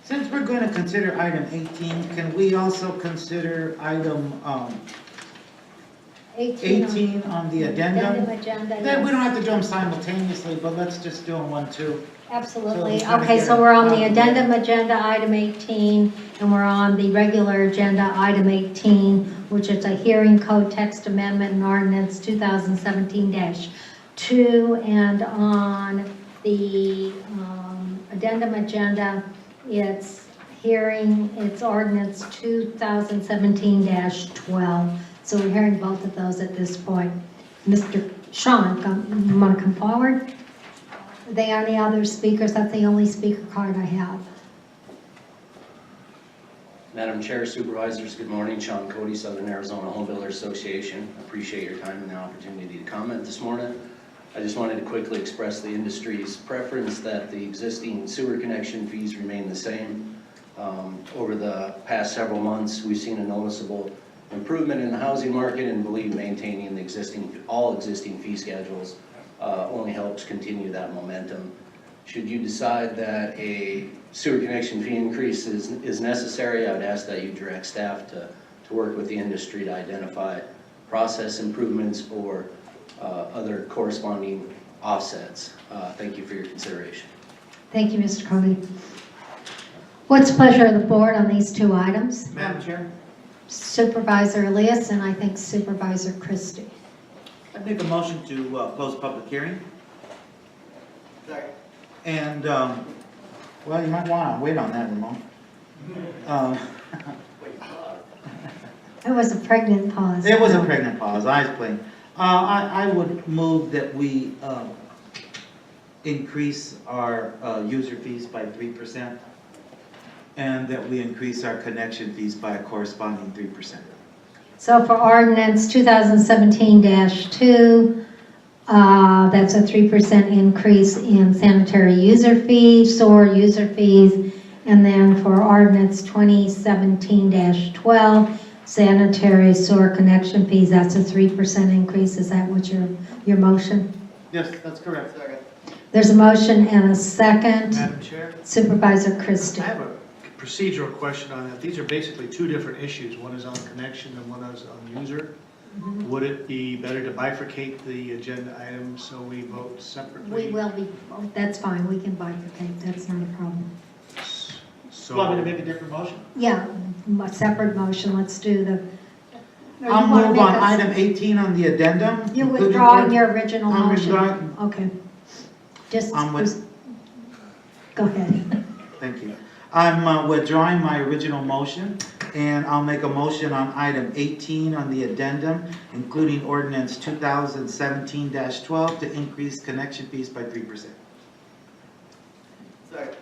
Since we're going to consider item 18, can we also consider item 18 on the addendum? Agenda, Then we don't yes. have to do them simultaneously, but let's just do them 1, 2. Absolutely. So we Okay, kinda so get we're on it the out of the way. addendum agenda, item 18, and we're on the regular agenda, item 18, which is a hearing code text amendment and ordinance 2017-2. And on the addendum agenda, it's ordinance 2017-12. So we're hearing both of those at this point. Mr. Sean, you want to come forward? Are there any other speakers? That's the only speaker card I have. Madam Chair, Supervisors, good morning. Sean Cody, Southern Arizona Home Builders Association. Appreciate your time and the opportunity to comment this morning. I just wanted to quickly express the industry's preference that the existing sewer connection fees remain the same. Over the past several months, we've seen a noticeable improvement in the housing market and believe maintaining all existing fee schedules only helps continue that momentum. Should you decide that a sewer connection fee increase is necessary, I would ask that you direct staff to work with the industry to identify process improvements or other corresponding offsets. Thank you for your consideration. Thank you, Mr. Cody. What's the pleasure of the board on these two items? Madam Chair, Supervisor Elias and I think Supervisor Christie. I'd make a motion to close public hearing. Second. And, well, you might want to wait on that, Ramon. It was a pregnant pause. It was a pregnant pause, eyes playing. I would move that we increase our user fees by 3% and that we increase our connection fees by a corresponding 3%. So for ordinance 2017-2, that's a 3% increase in sanitary user fees, sewer user fees, and then for ordinance 2017-12, sanitary sewer connection fees, that's a 3% increase. Is that what your motion? Yes, that's correct. Second. There's a motion and a second. Madam Chair, Supervisor Christie. I have a procedural question on that. These are basically two different issues. One is on connection and one is on user. Would it be better to bifurcate the agenda items so we vote separately? We will be, that's fine, we can bifurcate, that's not a problem. So, Want me to make a different motion? Yeah, a separate motion, let's do the. I'll move on item 18 on the addendum. You're including withdrawing ord- your original I'm motion. withdrawing- Okay. Just, I'm with- go ahead. Thank you. I'm withdrawing my original motion, and I'll make a motion on item 18 on the addendum, including ordinance 2017-12 to increase connection fees by 3%. Second.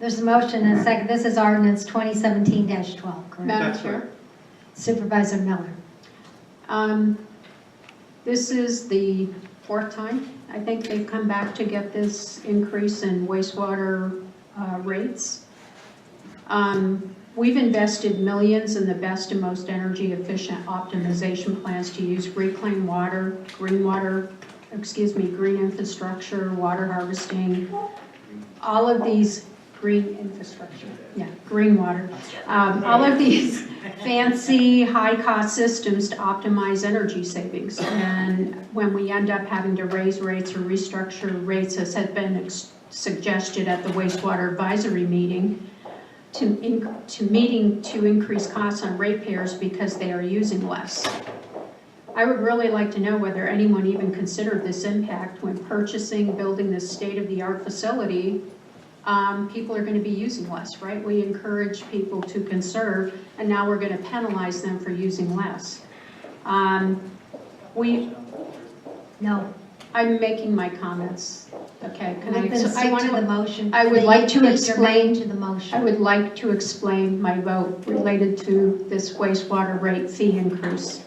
There's a motion and a second. This is ordinance 2017-12, correct? Madam That's Chair, Supervisor Miller. this is the fourth time, I think they've come back to get this increase in wastewater rates. We've invested millions in the best and most energy efficient optimization plans to use reclaimed water, green infrastructure, water harvesting, all of these green infrastructure, green water. All of these fancy, high-cost systems to optimize energy savings. And when we end up having to raise rates or restructure rates, as had been suggested at the wastewater advisory meeting, to increase costs on ratepayers because they are using less. I would really like to know whether anyone even considered this impact when purchasing, building this state-of-the-art facility. People are going to be using less, right? We encourage people to conserve, and now we're going to penalize them for using less. No. I'm making my comments. Okay, can We've been I stick want to the motion. I would They like need to be explain- germane to the motion. I would like to explain my vote related to this wastewater rate fee increase.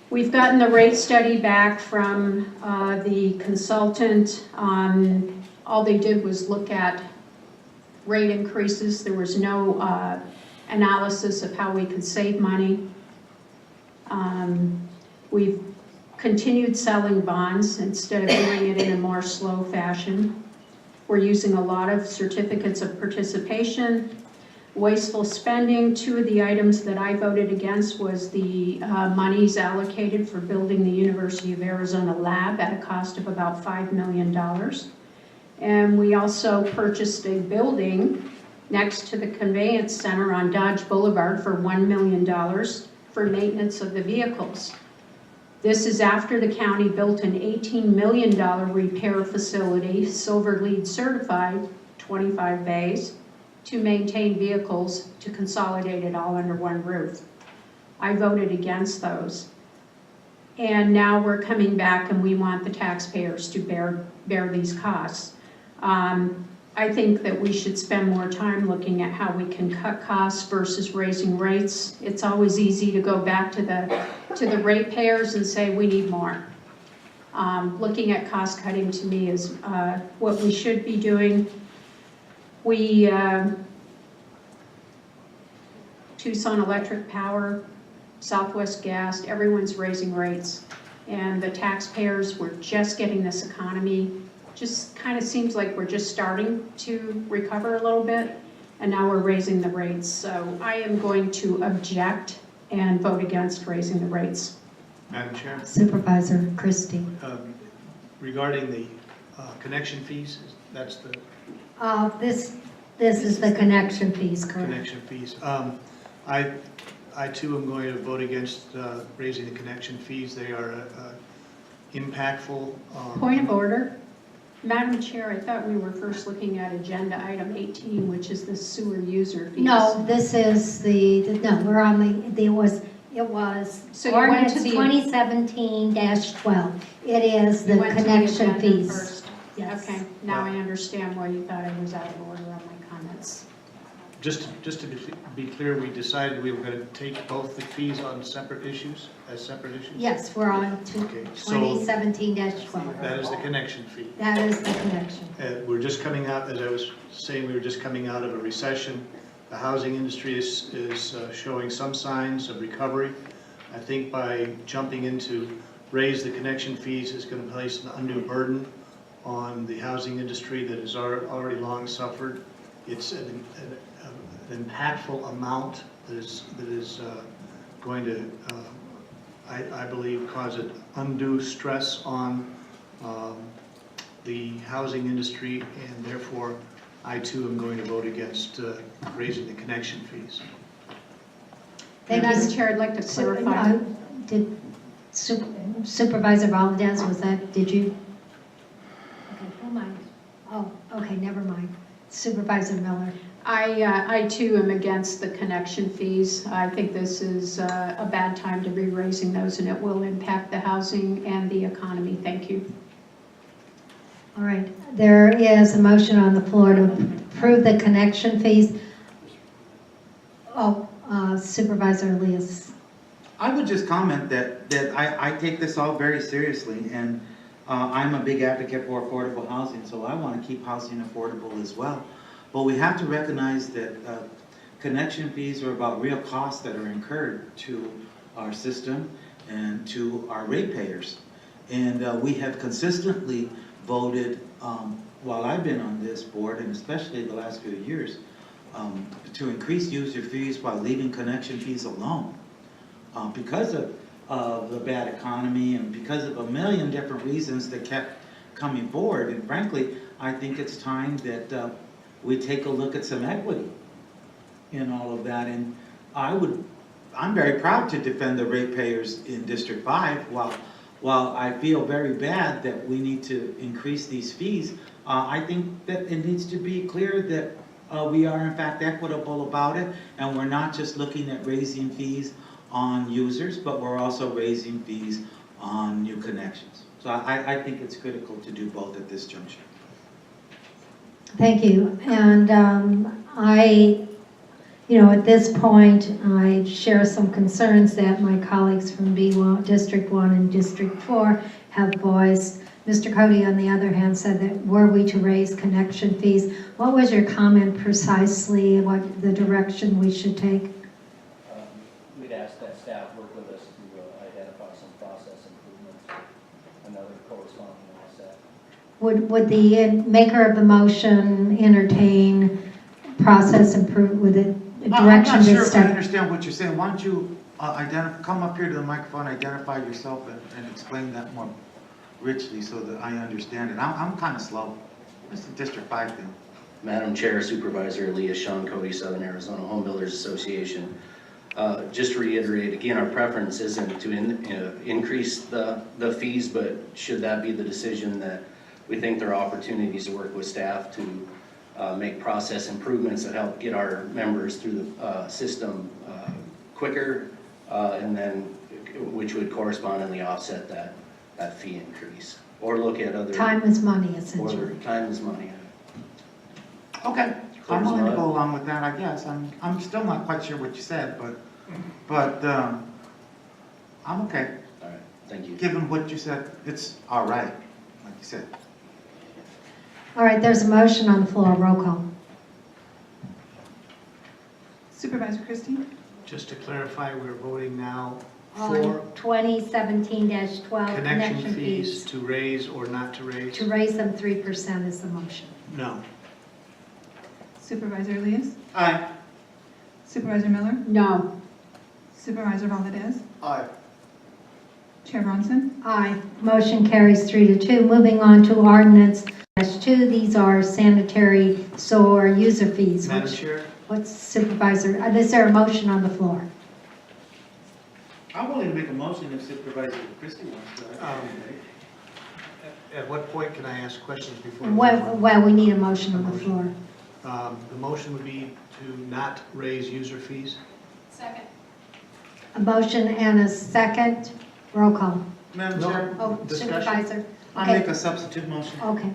We've gotten the rate study back from the consultant. All they did was look at rate increases. There was no analysis of how we could save money. We've continued selling bonds instead of doing it in a more slow fashion. We're using a lot of certificates of participation. Wasteful spending, 2 of the items that I voted against was the monies allocated for building the University of Arizona lab at a cost of about $5 million. And we also purchased a building next to the conveyance center on Dodge Boulevard for $1 million for maintenance of the vehicles. This is after the county built an $18 million repair facility, Silver LEED certified, 25 bays, to maintain vehicles, to consolidate it all under one roof. I voted against those. And now we're coming back and we want the taxpayers to bear these costs. I think that we should spend more time looking at how we can cut costs versus raising rates. It's always easy to go back to the ratepayers and say we need more. Looking at cost cutting to me is what we should be doing. We, Tucson Electric Power, Southwest Gas, everyone's raising rates. And the taxpayers, we're just getting this economy, just kind of seems like we're just starting to recover a little bit, and now we're raising the rates. So I am going to object and vote against raising the rates. Madam Chair, Supervisor Christie. regarding the connection fees, that's the This is the connection fees, correct? connection fees. I too am going to vote against raising the connection fees. They are impactful. Point of order. Madam Chair, I thought we were first looking at agenda item 18, which is the sewer user fees. No, this is no, we're on it was So you went to ordinance the- 2017-12. It is the You went to the connection agenda fees. first. Yes. Okay, now I understand why you thought I was out of order on my comments. Just to be clear, we decided we were going to take both the fees on separate issues, as separate issues? Yes, we're on to Okay, so 2017-12. that is the connection fee. That is the connection. We're just coming out, as I was saying, we were just coming out of a recession. The housing industry is showing some signs of recovery. I think by jumping into raise the connection fees is going to place an undue burden on the housing industry that has already long suffered. It's an impactful amount that is going to, I believe, cause an undue stress on the housing industry, and therefore I too am going to vote against raising the connection fees. Thank you. Madam Chair, I'd like to clarify. Did Supervisor Valdez, did you? Okay, who mind? Oh, okay, never mind. Supervisor Miller. I too am against the connection fees. I think this is a bad time to be raising those, and it will impact the housing and the economy. Thank you. All right, there is a motion on the floor to approve the connection fees. Oh, Supervisor Elias. I would just comment that I take this all very seriously, and I'm a big advocate for affordable housing, so I want to keep housing affordable as well. But we have to recognize that connection fees are about real costs that are incurred to our system and to our ratepayers. And we have consistently voted, while I've been on this board, and especially the last few years, to increase user fees while leaving connection fees alone. Because of the bad economy and because of a million different reasons that kept coming forward. And frankly, I think it's time that we take a look at some equity in all of that. And I'm very proud to defend the ratepayers in District 5. While I feel very bad that we need to increase these fees, I think that it needs to be clear that we are in fact equitable about it, and we're not just looking at raising fees on users, but we're also raising fees on new connections. So I think it's critical to do both at this juncture. Thank you. And at this point, I share some concerns that my colleagues from B1, District 1 and District 4 have voiced. Mr. Cody, on the other hand, said that were we to raise connection fees, what was your comment precisely, what the direction we should take? We'd ask that staff work with us to identify some process improvements and other corresponding asset. Would the maker of the motion entertain process improve with a direction I'm not to sure if I step? understand what you're saying. Why don't you come up here to the microphone, identify yourself, and explain that more richly so that I understand it. I'm kind of slow. It's a District 5 thing. Madam Chair, Supervisor Elias, Sean Cody, Southern Arizona Home Builders Association. Just to reiterate, again, our preference isn't to increase the fees, but should that be the decision that we think there are opportunities to work with staff to make process improvements that help get our members through the system quicker, and then which would correspondingly offset that fee increase, or look at other. Time is money, essentially. Or time is money. Okay, I'm willing to go along with that, I guess. I'm still not quite sure what you said, but I'm okay. All right, thank you. Given what you said, it's all right, like you said. All right, there's a motion on the floor. Roll call. Supervisor Christie? Just to clarify, we're voting now On for 2017-12 connection fees to raise or not to raise? To raise them 3% is the motion. No. Supervisor Elias? Aye. Supervisor Miller? No. Supervisor Valdez? Aye. Chair Bronson? Aye. Motion carries 3-2. Moving on to ordinance -2. These are sanitary sewer user fees. Madam Chair? What's Supervisor, is there a motion on the floor? I'm willing to make a motion if Supervisor Christie wants to. At what point can I ask questions before? Well, we need a motion on the floor. The motion would be to not raise user fees? Second. A motion and a second. Roll call. Madam No. Chair, Oh, Discussion? Supervisor. I'll make a substitute motion. Okay.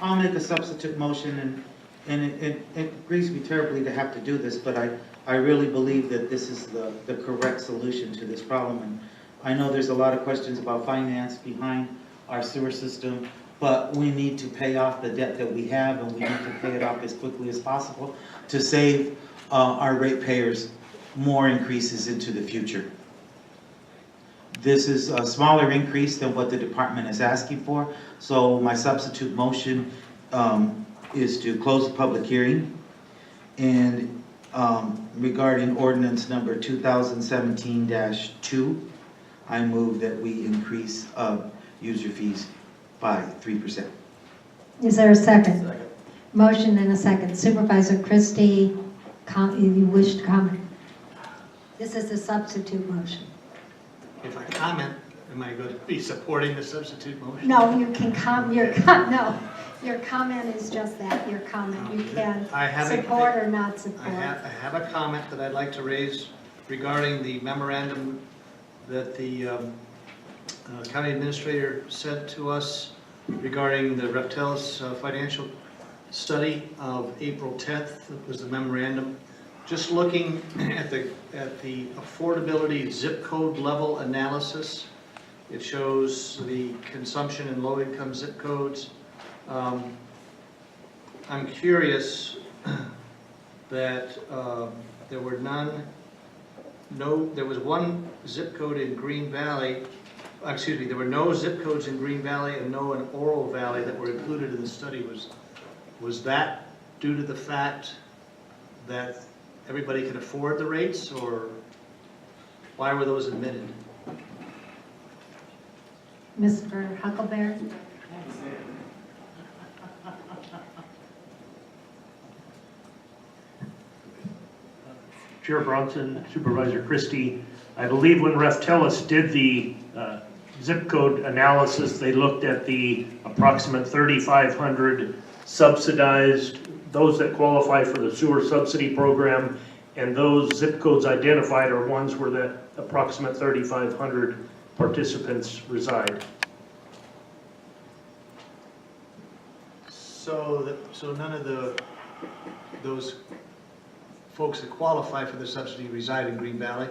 I'll make a substitute motion, and it grieves me terribly to have to do this, but I really believe that this is the correct solution to this problem. And I know there's a lot of questions about finance behind our sewer system, but we need to pay off the debt that we have, and we need to pay it off as quickly as possible to save our ratepayers more increases into the future. This is a smaller increase than what the department is asking for, so my substitute motion is to close the public hearing. And regarding ordinance number 2017-2, I move that we increase user fees by 3%. Is there a second? Second. Motion and a second. Supervisor Christie, you wish to comment? This is a substitute motion. If I comment, am I going to be supporting the substitute motion? No, you can your comment is just that, your comment. You can I have a- support or not I support. have a comment that I'd like to raise regarding the memorandum that the county administrator sent to us regarding the Reptelis financial study of April 10th. That was the memorandum. Just looking at the affordability zip code level analysis, it shows the consumption in low-income zip codes. I'm curious that there were there was one zip code in Green Valley, there were no zip codes in Green Valley and no in Oro Valley that were included in the study. Was that due to the fact that everybody could afford the rates, or why were those omitted? Mr. Huckleberry? Chair Bronson, Supervisor Christie, I believe when Reptelis did the zip code analysis, they looked at the approximate 3,500 subsidized, those that qualify for the sewer subsidy program, and those zip codes identified are ones where that approximate 3,500 participants reside. So none of those folks that qualify for the subsidy reside in Green Valley?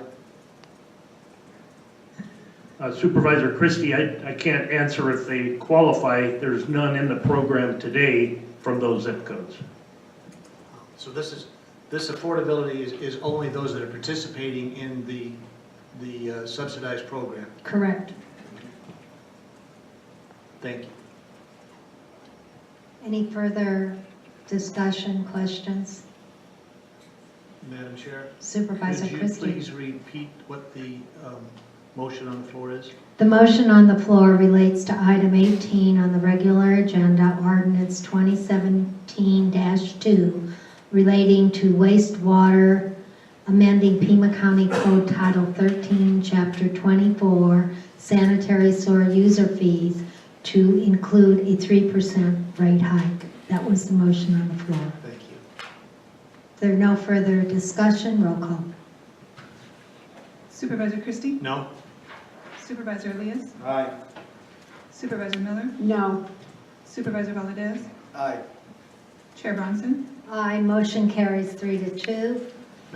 Supervisor Christie, I can't answer if they qualify. There's none in the program today from those zip codes. So this affordability is only those that are participating in the subsidized program? Correct. Thank you. Any further discussion, questions? Madam Chair, Supervisor could you Christie? please repeat what the motion on the floor is? The motion on the floor relates to item 18 on the regular agenda, ordinance 2017-2, relating to wastewater, amending Pima County Code Title 13, Chapter 24, sanitary sewer user fees to include a 3% rate hike. That was the motion on the floor. Thank you. If there are no further discussion, roll call. Supervisor Christie? No? Supervisor Elias? Aye. Supervisor Miller? No. Supervisor Valdez? Aye. Chair Bronson? Aye, motion carries 3-2.